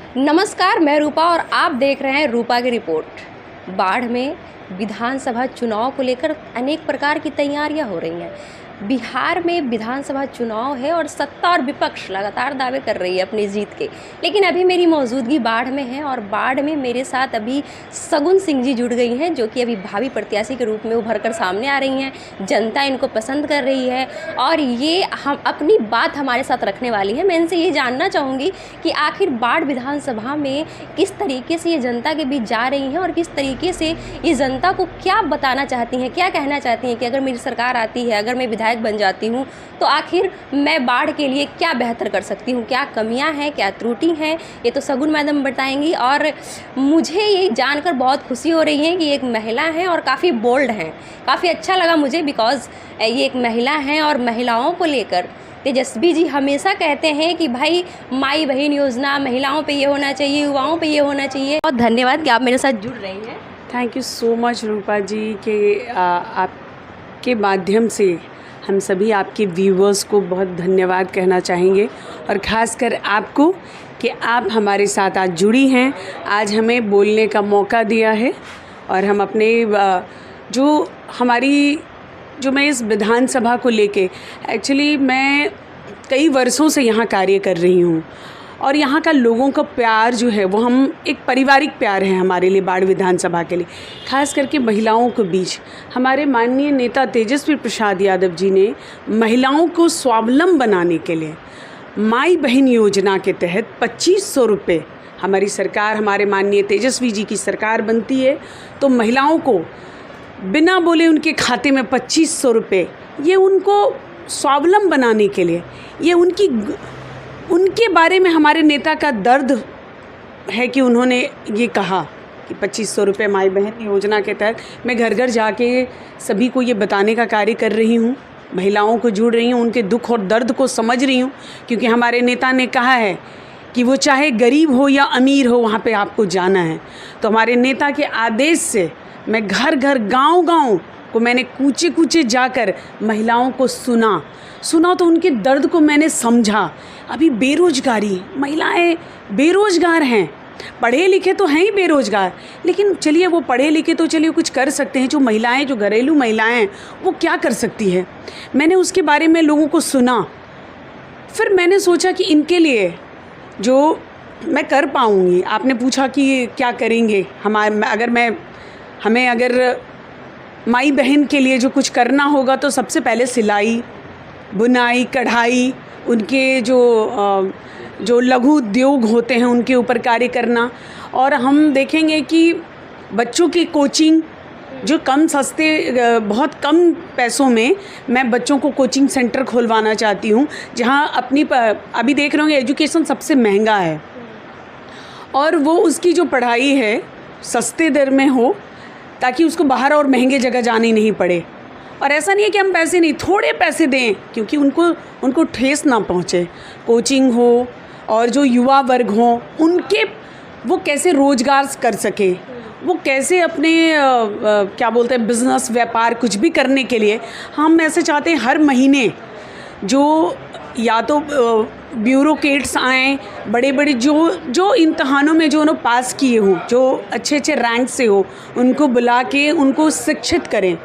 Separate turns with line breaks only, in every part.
नमस्कार, मैं रूपा और आप देख रहे हैं रूपा की रिपोर्ट। बाढ़ में विधानसभा चुनाव को लेकर अनेक प्रकार की तैयारियां हो रही हैं। बिहार में विधानसभा चुनाव है और सत्ता और विपक्ष लगातार दावे कर रही है अपनी जीत के। लेकिन अभी मेरी मौजूदगी बाढ़ में है और बाढ़ में मेरे साथ अभी सगुन सिंह जी जुड़ गई हैं, जो कि अभी भावी प्रत्याशी के रूप में उभर कर सामने आ रही हैं। जनता इनको पसंद कर रही है और ये हम अपनी बात हमारे साथ रखने वाली है। मैं इनसे ये जानना चाहूँगी कि आखिर बाढ़ विधानसभा में किस तरीके से ये जनता के बीच जा रही हैं और किस तरीके से ये जनता को क्या बताना चाहती हैं, क्या कहना चाहती हैं कि अगर मेरी सरकार आती है, अगर मैं विधायक बन जाती हूँ तो आखिर मैं बाढ़ के लिए क्या बेहतर कर सकती हूँ, क्या कमियाँ हैं, क्या त्रुटि हैं, ये तो सगुन मैडम बताएंगी। और मुझे ये जानकर बहुत खुशी हो रही है कि एक महिला हैं और काफ़ी बोल्ड हैं। काफ़ी अच्छा लगा मुझे, बिकॉज़ ये एक महिला हैं और महिलाओं को लेकर तेजस्वी जी हमेशा कहते हैं कि भाई माई बहन योजना, महिलाओं पे ये होना चाहिए, युवाओं पे ये होना चाहिए। बहुत धन्यवाद कि आप मेरे साथ जुड़ रही हैं।
थैंक यू सो मच रूपा जी के आपके माध्यम से हम सभी आपके व्यूवर्स को बहुत धन्यवाद कहना चाहेंगे और ख़ासकर आपको कि आप हमारे साथ आज जुड़ी हैं, आज हमें बोलने का मौका दिया है। और हम अपने जो मैं इस विधानसभा को लेके एक्चुअली मैं कई वर्षों से यहाँ कार्य कर रही हूँ और यहाँ का लोगों का प्यार जो है वो हम एक पारिवारिक प्यार है हमारे लिए। बाढ़ विधानसभा के लिए खास करके महिलाओं के बीच हमारे माननीय नेता तेजस्वी प्रसाद यादव जी ने महिलाओं को स्वावलंबन बनाने के लिए माई बहन योजना के तहत 2500 रुपये हमारी सरकार, हमारे माननीय तेजस्वी जी की सरकार बनती है तो महिलाओं को बिना बोले उनके खाते में 2500 रुपये, ये उनको स्वावलंबन बनाने के लिए, ये उनके बारे में हमारे नेता का दर्द है कि उन्होंने ये कहा कि 2500 रुपये माई बहन योजना के तहत मैं घर घर जाके सभी को ये बताने का कार्य कर रही हूँ। महिलाओं को जोड़ रही हूँ, उनके दुख और दर्द को समझ रही हूँ, क्योंकि हमारे नेता ने कहा है कि वो चाहे गरीब हो या अमीर हो वहाँ पे आपको जाना है। तो हमारे नेता के आदेश से मैं घर घर गांव को मैंने कूचे कूचे जाकर महिलाओं को सुना तो उनके दर्द को मैंने समझा। अभी बेरोजगारी, महिलाएं बेरोजगार हैं, पढ़े लिखे तो हैं ही बेरोजगार, लेकिन चलिए वो पढ़े लिखे तो चलिए कुछ कर सकते हैं। जो महिलाएं, जो घरेलू महिलाएं हैं वो क्या कर सकती है, मैंने उसके बारे में लोगों को सुना। फिर मैंने सोचा कि इनके लिए जो मैं कर पाऊँगी, आपने पूछा कि क्या करेंगे हमें अगर माई बहन के लिए जो कुछ करना होगा तो सबसे पहले सिलाई, बुनाई, कढ़ाई, उनके जो लघु उद्योग होते हैं उनके ऊपर कार्य करना। और हम देखेंगे कि बच्चों की कोचिंग जो बहुत कम पैसों में मैं बच्चों को कोचिंग सेंटर खोलवाना चाहती हूँ, जहाँ अभी देख रहे होंगे एजुकेशन सबसे महंगा है और वो उसकी जो पढ़ाई है सस्ते दर में हो ताकि उसको बाहर और महंगे जगह जानी नहीं पड़े। और ऐसा नहीं है कि हम पैसे नहीं, थोड़े पैसे दें क्योंकि उनको ठेस ना पहुँचे। कोचिंग हो और जो युवा वर्ग हो उनके वो कैसे रोजगार कर सके, वो कैसे अपने क्या बोलते हैं बिज़नेस, व्यापार कुछ भी करने के लिए हम ऐसे चाहते हैं हर महीने जो या तो ब्यूरोक्रेट्स आएँ, बड़े जो इम्तहानों में जो उन्होंने पास किए हों, जो अच्छे रैंक से हो, उनको बुला के उनको शिक्षित करें।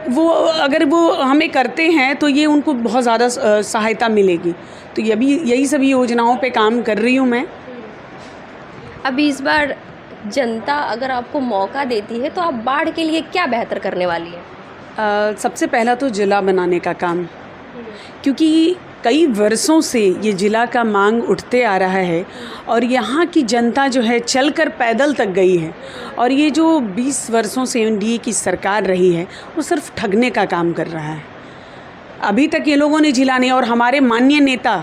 वो अगर वो हमें करते हैं तो ये उनको बहुत ज़्यादा सहायता मिलेगी। तो यही सभी योजनाओं पे काम कर रही हूँ मैं।
अभी इस बार जनता अगर आपको मौका देती है तो आप बाढ़ के लिए क्या बेहतर करने वाली है?
सबसे पहला तो जिला बनाने का काम, क्योंकि कई वर्षों से ये ज़िला का मांग उठते आ रहा है और यहाँ की जनता जो है चलकर पैदल तक गई है। और ये जो 20 वर्षों से एनडीए की सरकार रही है वो सिर्फ ठगने का काम कर रहा है। अभी तक ये लोगों ने ज़िला नहीं, और हमारे माननीय नेता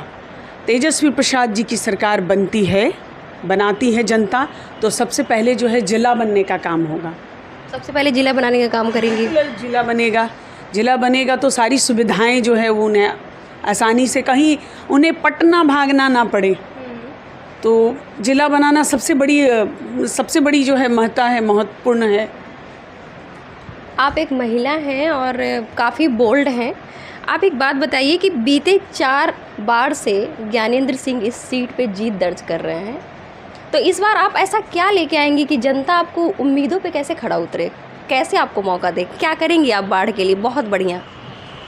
तेजस्वी प्रसाद जी की सरकार बनाती है जनता, तो सबसे पहले जो है ज़िला बनने का काम होगा।
सबसे पहले ज़िला बनाने का काम करेंगी।
ज़िला बनेगा तो सारी सुविधाएं जो है वो उन्हें आसानी से, कहीं उन्हें पटना भागना ना पड़े। तो ज़िला बनाना सबसे बड़ी जो है महत्वपूर्ण है।
आप एक महिला हैं और काफ़ी बोल्ड हैं। आप एक बात बताइए कि बीते 4 बाढ़ से ज्ञानेंद्र सिंह इस सीट पे जीत दर्ज कर रहे हैं, तो इस बार आप ऐसा क्या लेके आएंगी कि जनता आपको उम्मीदों पे कैसे खड़ा उतरे, कैसे आपको मौका दे, क्या करेंगी आप बाढ़ के लिए? बहुत बढ़िया।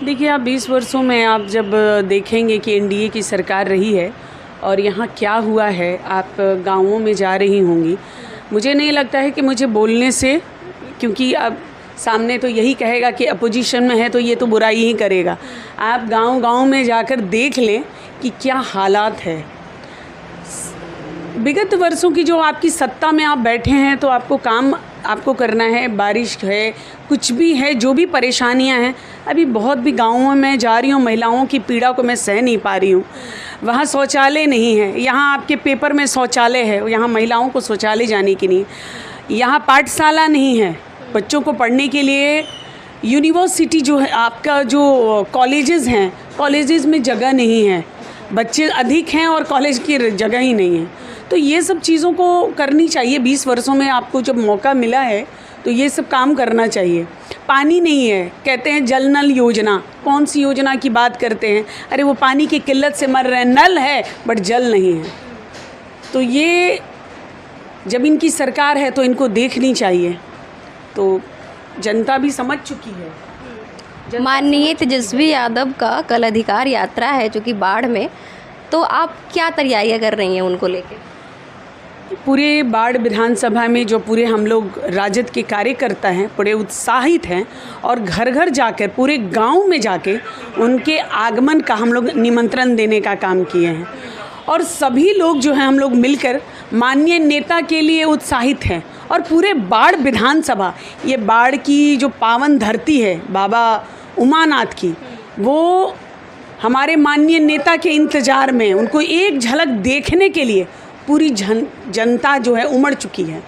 देखिए, आप 20 वर्षों में आप जब देखेंगे कि एनडीए की सरकार रही है और यहाँ क्या हुआ है, आप गाँवों में जा रही होंगी, मुझे नहीं लगता है कि मुझे बोलने से, क्योंकि अब सामने तो यही कहेगा कि अपोजिशन में है तो ये तो बुराई ही करेगा। आप गांव-गांव में जाकर देख लें कि क्या हालात है। विगत वर्षों की जो आपकी सत्ता में आप बैठे हैं तो आपको काम आपको करना है, बारिश है, कुछ भी है, जो भी परेशानियां हैं, अभी बहुत भी गाँवों में जा रही हूँ, महिलाओं की पीड़ा को मैं सह नहीं पा रही हूँ। वहाँ शौचालय नहीं है, यहाँ आपके पेपर में शौचालय है, यहाँ महिलाओं को शौचालय जाने की नहीं, यहाँ पाठशाला नहीं है बच्चों को पढ़ने के लिए, यूनिवर्सिटी जो है आपका, जो कॉलेजेस हैं, कॉलेजेस में जगह नहीं है, बच्चे अधिक हैं और कॉलेज की जगह ही नहीं है। तो ये सब चीज़ों को करनी चाहिए। 20 वर्षों में आपको जब मौका मिला है तो ये सब काम करना चाहिए। पानी नहीं है, कहते हैं जल नल योजना, कौन सी योजना की बात करते हैं? अरे वो पानी की किल्लत से मर रहे हैं, नल है बट जल नहीं है। तो ये जब इनकी सरकार है तो इनको देखनी चाहिए। तो जनता भी समझ चुकी है।
माननीय तेजस्वी यादव का कल अधिकार यात्रा है जो कि बाढ़ में, तो आप क्या तैयारियां कर रही हैं उनको लेके?
पूरे बाढ़ विधानसभा में जो पूरे हम लोग राजद के कार्यकर्ता हैं, बड़े उत्साहित हैं और घर घर जाकर, पूरे गांव में जाके उनके आगमन का हम लोग निमंत्रण देने का काम किए हैं। और सभी लोग जो हैं हम लोग मिलकर माननीय नेता के लिए उत्साहित हैं। और पूरे बाढ़ विधानसभा, ये बाढ़ की जो पावन धरती है बाबा उमानाथ की, वो हमारे माननीय नेता के इंतज़ार में, उनको एक झलक देखने के लिए पूरी जनता जो है उमड़ चुकी है।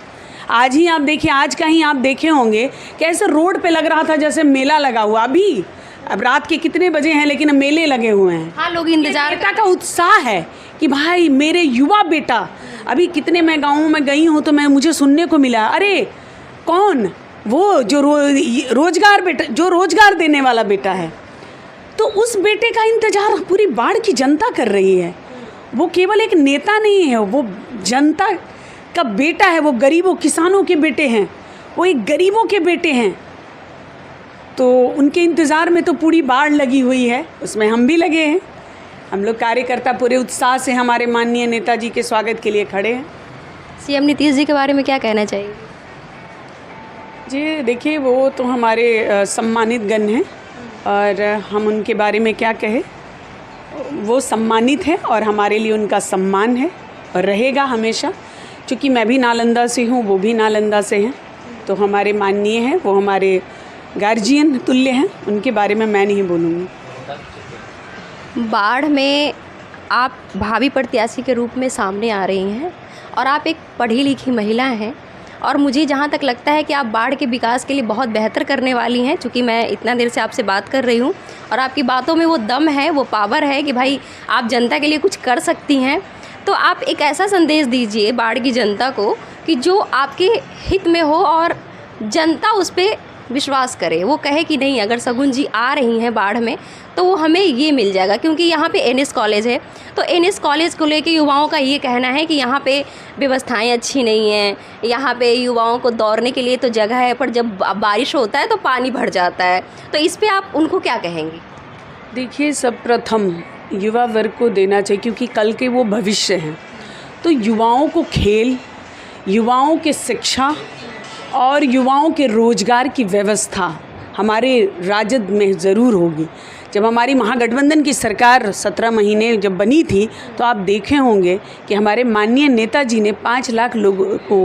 आज ही आप देखिए, आज का ही आप देखे होंगे कि ऐसे रोड पे लग रहा था जैसे मेला लगा हुआ। अभी अब रात के कितने बजे हैं लेकिन मेले लगे हुए हैं।
हाँ, लोग इंतजार,
नेता का उत्साह है कि भाई मेरे युवा बेटा, अभी कितने मैं गाँवों में गई हूँ तो मुझे सुनने को मिला, अरे कौन वो जो रोजगार बेटा, जो रोजगार देने वाला बेटा है, तो उस बेटे का इंतजार पूरी बाढ़ की जनता कर रही है। वो केवल एक नेता नहीं है, वो जनता का बेटा है, वो गरीबों किसानों के बेटे हैं, वो एक गरीबों के बेटे हैं। तो उनके इंतज़ार में तो पूरी बाढ़ लगी हुई है, उसमें हम भी लगे हैं। हम लोग कार्यकर्ता पूरे उत्साह से हमारे माननीय नेताजी के स्वागत के लिए खड़े हैं।
सीएम नीतीश जी के बारे में क्या कहना चाहिए?
जी देखिए, वो तो हमारे सम्मानित गण हैं और हम उनके बारे में क्या कहें। वो सम्मानित है और हमारे लिए उनका सम्मान है और रहेगा हमेशा। क्योंकि मैं भी नालंदा से हूँ, वो भी नालंदा से हैं, तो हमारे माननीय हैं, वो हमारे गार्जियन तुल्य हैं, उनके बारे में मैं नहीं बोलूँगी।
बाढ़ में आप भावी प्रत्याशी के रूप में सामने आ रही हैं और आप एक पढ़ी लिखी महिला हैं और मुझे जहाँ तक लगता है कि आप बाढ़ के विकास के लिए बहुत बेहतर करने वाली हैं। चूँकि मैं इतना देर से आपसे बात कर रही हूँ और आपकी बातों में वो दम है, वो पावर है कि भाई आप जनता के लिए कुछ कर सकती हैं। तो आप एक ऐसा संदेश दीजिए बाढ़ की जनता को कि जो आपके हित में हो और जनता उस पर विश्वास करे, वो कहे कि नहीं, अगर शगुन जी आ रही हैं बाढ़ में तो वो हमें ये मिल जाएगा। क्योंकि यहाँ पे एनएस कॉलेज है, तो एनएस कॉलेज को लेके युवाओं का ये कहना है कि यहाँ पे व्यवस्थाएं अच्छी नहीं हैं, यहाँ पे युवाओं को दौड़ने के लिए तो जगह है पर जब बारिश होता है तो पानी भर जाता है। तो इस पे आप उनको क्या कहेंगी?
देखिए, सब प्रथम युवा वर्ग को देना चाहिए, क्योंकि कल के वो भविष्य हैं। तो युवाओं को खेल, युवाओं के शिक्षा और युवाओं के रोजगार की व्यवस्था हमारे राजद में ज़रूर होगी। जब हमारी महागठबंधन की सरकार 17 महीने जब बनी थी तो आप देखे होंगे कि हमारे माननीय नेताजी ने 5 लाख लोगों को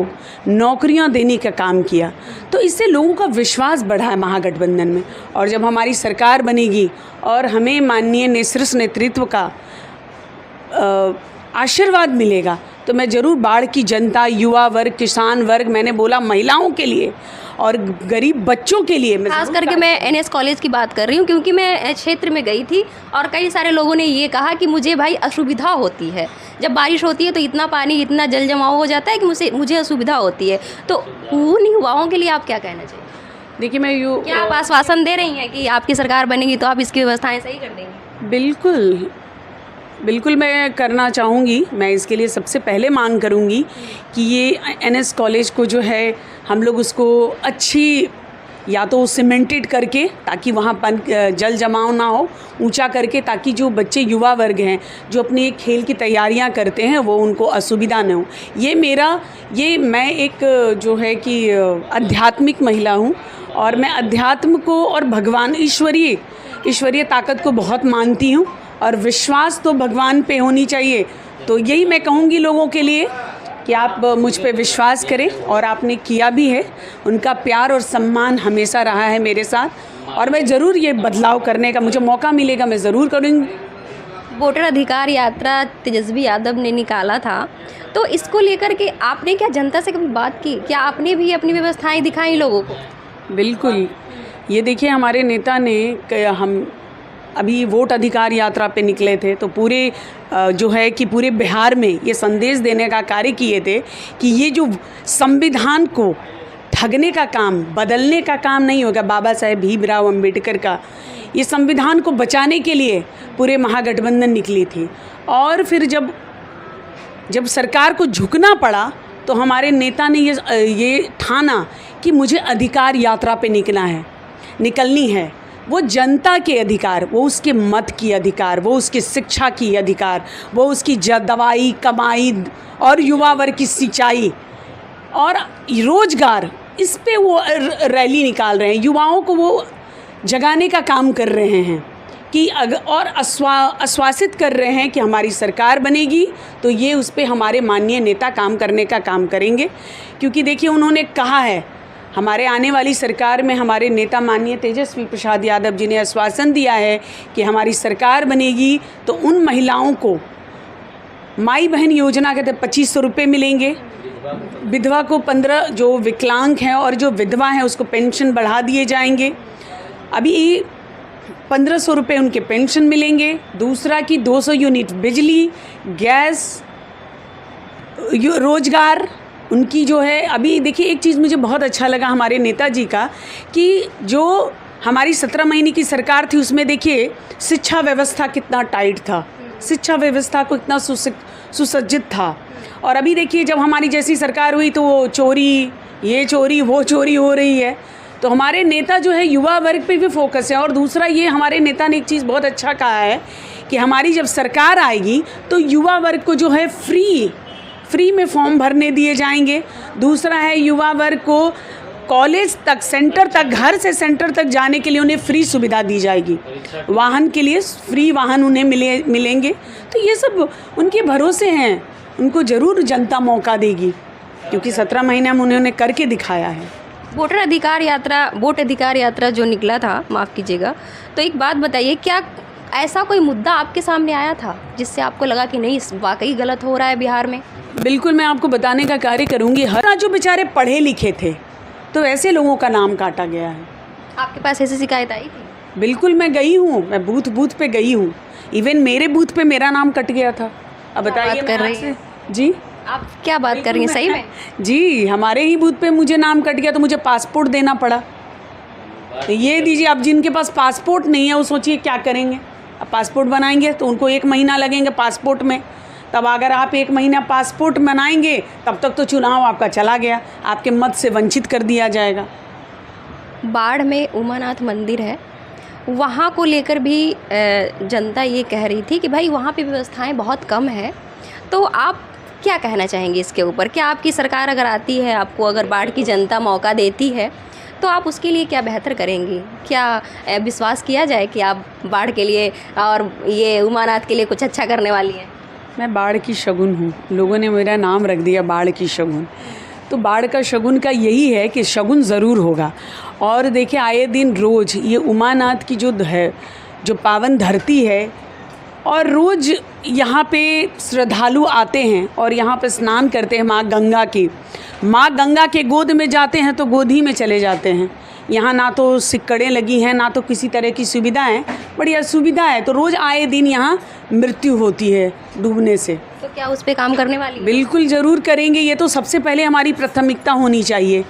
नौकरियां देने का काम किया। तो इससे लोगों का विश्वास बढ़ा है महागठबंधन में। और जब हमारी सरकार बनेगी और हमें माननीय शीर्ष नेतृत्व का आशीर्वाद मिलेगा तो मैं ज़रूर बाढ़ की जनता, युवा वर्ग, किसान वर्ग, मैंने बोला महिलाओं के लिए और गरीब बच्चों के लिए,
खास करके मैं एनएस कॉलेज की बात कर रही हूँ क्योंकि मैं क्षेत्र में गई थी और कई सारे लोगों ने ये कहा कि मुझे भाई असुविधा होती है, जब बारिश होती है तो इतना पानी, इतना जल जमाव हो जाता है कि मुझे असुविधा होती है। तो उन युवाओं के लिए आप क्या कहना चाहिए?
देखिए, मैं
क्या आप आश्वासन दे रही हैं कि आपकी सरकार बनेगी तो आप इसकी व्यवस्थाएँ सही कर देंगी?
बिल्कुल, बिल्कुल मैं करना चाहूँगी। मैं इसके लिए सबसे पहले मांग करूँगी कि ये एनएस कॉलेज को जो है हम लोग उसको अच्छी या तो सीमेंटेड करके, ताकि वहाँ जल जमाव ना हो, ऊंचा करके, ताकि जो बच्चे युवा वर्ग हैं जो अपनी खेल की तैयारियां करते हैं वो उनको असुविधा न हो। मैं एक जो है कि आध्यात्मिक महिला हूँ और मैं अध्यात्म को और भगवान ईश्वरीय ताकत को बहुत मानती हूँ और विश्वास तो भगवान पे होनी चाहिए। तो यही मैं कहूँगी लोगों के लिए कि आप मुझ पे विश्वास करें, और आपने किया भी है। उनका प्यार और सम्मान हमेशा रहा है मेरे साथ, और मैं ज़रूर ये बदलाव करने का, मुझे मौका मिलेगा मैं ज़रूर करूँगी।
वोटर अधिकार यात्रा तेजस्वी यादव ने निकाला था, तो इसको लेकर के आपने क्या जनता से कभी बात की? क्या आपने भी अपनी व्यवस्थाएं दिखाई लोगों को?
बिल्कुल। ये देखिए, हमारे नेता ने, हम अभी वोट अधिकार यात्रा पे निकले थे, तो पूरे जो है कि पूरे बिहार में ये संदेश देने का कार्य किए थे कि ये जो संविधान को ठगने का काम, बदलने का काम नहीं होगा बाबा साहेब भीमराव अंबेडकर का। ये संविधान को बचाने के लिए पूरे महागठबंधन निकली थी, और फिर जब सरकार को झुकना पड़ा तो हमारे नेता ने ये ठाना कि मुझे अधिकार यात्रा पे निकलनी है। वो जनता के अधिकार, वो उसके मत की अधिकार, वो उसकी शिक्षा की अधिकार, वो उसकी दवाई, कमाई और युवा वर्ग की सिंचाई और रोजगार, इस पे वो रैली निकाल रहे हैं। युवाओं को वो जगाने का काम कर रहे हैं कि और आश्वासित कर रहे हैं कि हमारी सरकार बनेगी तो ये उस पे हमारे माननीय नेता काम करने का काम करेंगे। क्योंकि देखिए, उन्होंने कहा है, हमारे आने वाली सरकार में हमारे नेता माननीय तेजस्वी प्रसाद यादव जी ने आश्वासन दिया है कि हमारी सरकार बनेगी तो उन महिलाओं को माई बहन योजना के तहत 2500 रुपये मिलेंगे, विधवा को 15, जो विकलांग हैं और जो विधवा हैं उसको पेंशन बढ़ा दिए जाएंगे। अभी 1500 रुपये उनके पेंशन मिलेंगे। दूसरा कि 200 यूनिट बिजली, गैस, रोजगार उनकी जो है। अभी देखिए, एक चीज़ मुझे बहुत अच्छा लगा हमारे नेताजी का, कि जो हमारी 17 महीने की सरकार थी उसमें देखिए शिक्षा व्यवस्था कितना टाइट था, शिक्षा व्यवस्था को इतना सुसज्जित था। और अभी देखिए, जब हमारी जैसी सरकार हुई तो वो चोरी, ये चोरी, वो चोरी हो रही है। तो हमारे नेता जो है युवा वर्ग पे भी फोकस है। और दूसरा, ये हमारे नेता ने एक चीज़ बहुत अच्छा कहा है कि हमारी जब सरकार आएगी तो युवा वर्ग को जो है फ्री में फॉर्म भरने दिए जाएंगे। दूसरा है, युवा वर्ग को कॉलेज तक, सेंटर तक, घर से सेंटर तक जाने के लिए उन्हें फ्री सुविधा दी जाएगी। वाहन के लिए फ्री वाहन उन्हें मिलेंगे। तो ये सब उनके भरोसे हैं, उनको ज़रूर जनता मौका देगी, क्योंकि 17 महीने में उन्होंने करके दिखाया है।
वोट अधिकार यात्रा जो निकला था, माफ़ कीजिएगा, तो एक बात बताइए, क्या ऐसा कोई मुद्दा आपके सामने आया था जिससे आपको लगा कि नहीं, वाकई गलत हो रहा है बिहार में?
बिल्कुल, मैं आपको बताने का कार्य करूँगी। हर जो बेचारे पढ़े लिखे थे तो ऐसे लोगों का नाम काटा गया है।
आपके पास ऐसी शिकायत आई थी?
बिल्कुल, मैं गई हूँ, मैं बूथ पे गई हूँ। इवन मेरे बूथ पे मेरा नाम कट गया था। अब बताइए,
कर रही हैं
जी,
आप क्या बात कर रही हैं? सही में?
जी, हमारे ही बूथ पे मुझे नाम कट गया तो मुझे पासपोर्ट देना पड़ा। तो ये दीजिए, अब जिनके पास पासपोर्ट नहीं है वो सोचिए क्या करेंगे। अब पासपोर्ट बनाएंगे तो उनको 1 महीना लगेंगे पासपोर्ट में। तब अगर आप 1 महीना पासपोर्ट बनाएंगे तब तक तो चुनाव आपका चला गया, आपके मत से वंचित कर दिया जाएगा।
बाढ़ में उमानाथ मंदिर है, वहाँ को लेकर भी जनता ये कह रही थी कि भाई वहाँ पे व्यवस्थाएं बहुत कम है। तो आप क्या कहना चाहेंगे इसके ऊपर? क्या आपकी सरकार अगर आती है, आपको अगर बाढ़ की जनता मौका देती है, तो आप उसके लिए क्या बेहतर करेंगी? क्या विश्वास किया जाए कि आप बाढ़ के लिए और ये उमानाथ के लिए कुछ अच्छा करने वाली हैं?
मैं बाढ़ की शगुन हूँ, लोगों ने मेरा नाम रख दिया बाढ़ की शगुन। तो बाढ़ का शगुन का यही है कि शगुन ज़रूर होगा। और देखिए, आए दिन रोज़ ये उमानाथ की जो है, जो पावन धरती है, और रोज़ यहाँ पे श्रद्धालु आते हैं और यहाँ पे स्नान करते हैं माँ गंगा के गोद में जाते हैं तो गोदी में चले जाते हैं। यहाँ ना तो सिक्कड़ें लगी हैं, ना तो किसी तरह की सुविधा है, बड़ी असुविधा है। तो रोज़ आए दिन यहाँ मृत्यु होती है डूबने से।
तो क्या उस पर काम करने वाली?
बिल्कुल ज़रूर करेंगे। ये तो सबसे पहले हमारी प्राथमिकता होनी चाहिए।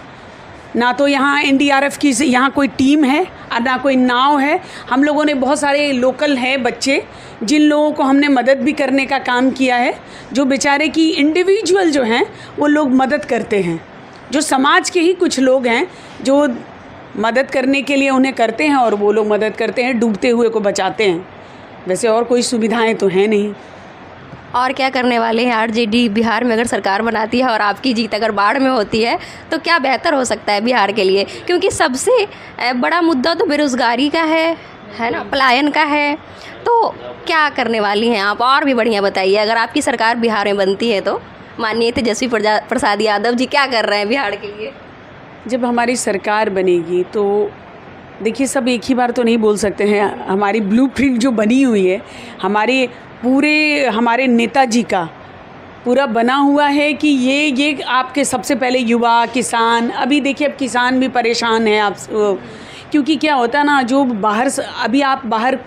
ना तो यहाँ NDRF की यहाँ कोई टीम है और ना कोई नाव है। हम लोगों ने बहुत सारे लोकल हैं बच्चे जिन लोगों को हमने मदद भी करने का काम किया है, जो बेचारे की इंडिविजुअल जो हैं वो लोग मदद करते हैं, जो समाज के ही कुछ लोग हैं जो मदद करने के लिए उन्हें करते हैं और वो लोग मदद करते हैं, डूबते हुए को बचाते हैं। वैसे और कोई सुविधाएं तो हैं नहीं।
और क्या करने वाले हैं आरजेडी बिहार में अगर सरकार बनाती है और आपकी जीत अगर बाढ़ में होती है तो क्या बेहतर हो सकता है बिहार के लिए? क्योंकि सबसे बड़ा मुद्दा तो बेरोज़गारी का है ना, पलायन का है। तो क्या करने वाली हैं आप? और भी बढ़िया बताइए, अगर आपकी सरकार बिहार में बनती है तो माननीय तेजस्वी प्रसाद यादव जी क्या कर रहे हैं बिहार के लिए?
जब हमारी सरकार बनेगी तो देखिए, सब एक ही बार तो नहीं बोल सकते हैं। हमारी ब्लूप्रिंट जो बनी हुई है, हमारे नेताजी का पूरा बना हुआ है कि ये आपके सबसे पहले युवा, किसान। अभी देखिए, अब किसान भी परेशान है आप, क्योंकि क्या होता है ना, जो अभी आप बाहर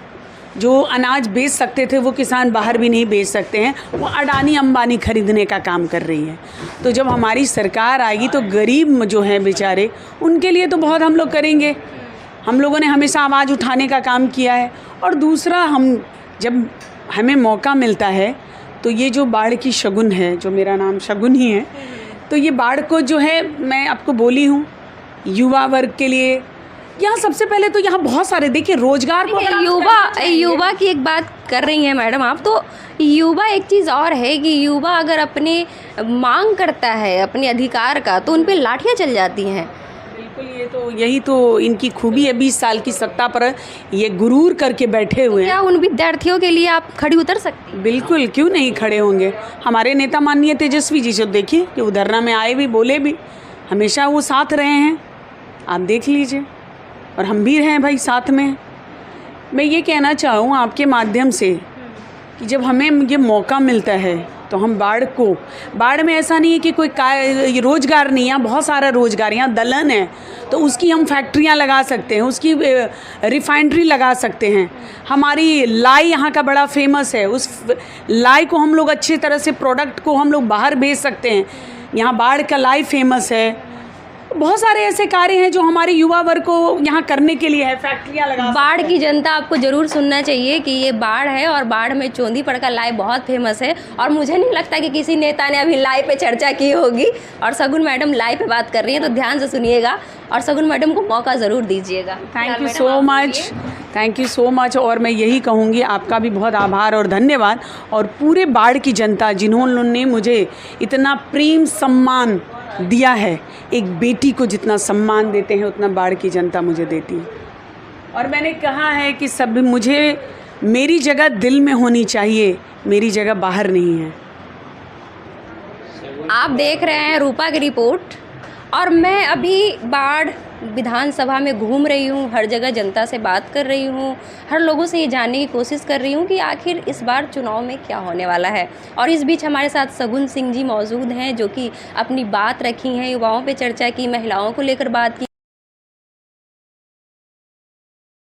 जो अनाज बेच सकते थे वो किसान बाहर भी नहीं बेच सकते हैं, वो अडानी अंबानी खरीदने का काम कर रही है। तो जब हमारी सरकार आएगी तो गरीब जो हैं बेचारे, उनके लिए तो बहुत हम लोग करेंगे। हम लोगों ने हमेशा आवाज़ उठाने का काम किया है। और दूसरा, जब हमें मौका मिलता है तो ये जो बाढ़ की शगुन है, जो मेरा नाम शगुन ही है, तो ये बाढ़ को जो है मैं आपको बोली हूँ, युवा वर्ग के लिए यहाँ सबसे पहले तो यहाँ बहुत सारे देखिए रोजगार को
युवा की एक बात कर रही हैं मैडम आप, तो युवा एक चीज़ और है कि युवा अगर अपने मांग करता है अपने अधिकार का तो उन पे लाठियाँ चल जाती हैं।
बिल्कुल, यही तो इनकी खूबी है। 20 साल की सत्ता पर ये गुरूर करके बैठे हुए हैं।
क्या उन विद्यार्थियों के लिए आप खड़ी उतर सकती?
बिल्कुल, क्यों नहीं खड़े होंगे। हमारे नेता माननीय तेजस्वी जी से देखिए कि वो धरना में आए भी, बोले भी, हमेशा वो साथ रहे हैं, आप देख लीजिए। और हम भी हैं भाई साथ में। मैं ये कहना चाहूँ आपके माध्यम से कि जब हमें ये मौका मिलता है तो हम बाढ़ में ऐसा नहीं है कि कोई रोज़गार नहीं है, बहुत सारा रोज़गार, यहाँ दलहन है तो उसकी हम फैक्ट्रियाँ लगा सकते हैं, उसकी रिफाइनरी लगा सकते हैं। हमारी लाई यहाँ का बड़ा फेमस है, उस लाई को हम लोग अच्छी तरह से प्रोडक्ट को हम लोग बाहर भेज सकते हैं। यहाँ बाढ़ का लाई फेमस है। बहुत सारे ऐसे कार्य हैं जो हमारे युवा वर्ग को यहाँ करने के लिए है, फैक्ट्रियाँ लगा।
बाढ़ की जनता आपको ज़रूर सुनना चाहिए कि ये बाढ़ है और बाढ़ में चोंदीपड़ का लाई बहुत फेमस है। और मुझे नहीं लगता कि किसी नेता ने अभी लाई पे चर्चा की होगी। और शगुन मैडम लाई पे बात कर रही हैं तो ध्यान से सुनिएगा और शगुन मैडम को मौका ज़रूर दीजिएगा।
Thank you so much. और मैं यही कहूँगी, आपका भी बहुत आभार और धन्यवाद। और पूरे बाढ़ की जनता जिन्होंने मुझे इतना प्रेम सम्मान दिया है, एक बेटी को जितना सम्मान देते हैं उतना बाढ़ की जनता मुझे देती है। और मैंने कहा है कि सब मेरी जगह दिल में होनी चाहिए, मेरी जगह बाहर नहीं है।
आप देख रहे हैं रूपा की रिपोर्ट। और मैं अभी बाढ़ विधानसभा में घूम रही हूँ, हर जगह जनता से बात कर रही हूँ, हर लोगों से ये जानने की कोशिश कर रही हूँ कि आखिर इस बार चुनाव में क्या होने वाला है। और इस बीच हमारे साथ शगुन सिंह जी मौजूद हैं जो कि अपनी बात रखी हैं, युवाओं पे चर्चा की, महिलाओं को लेकर बात की।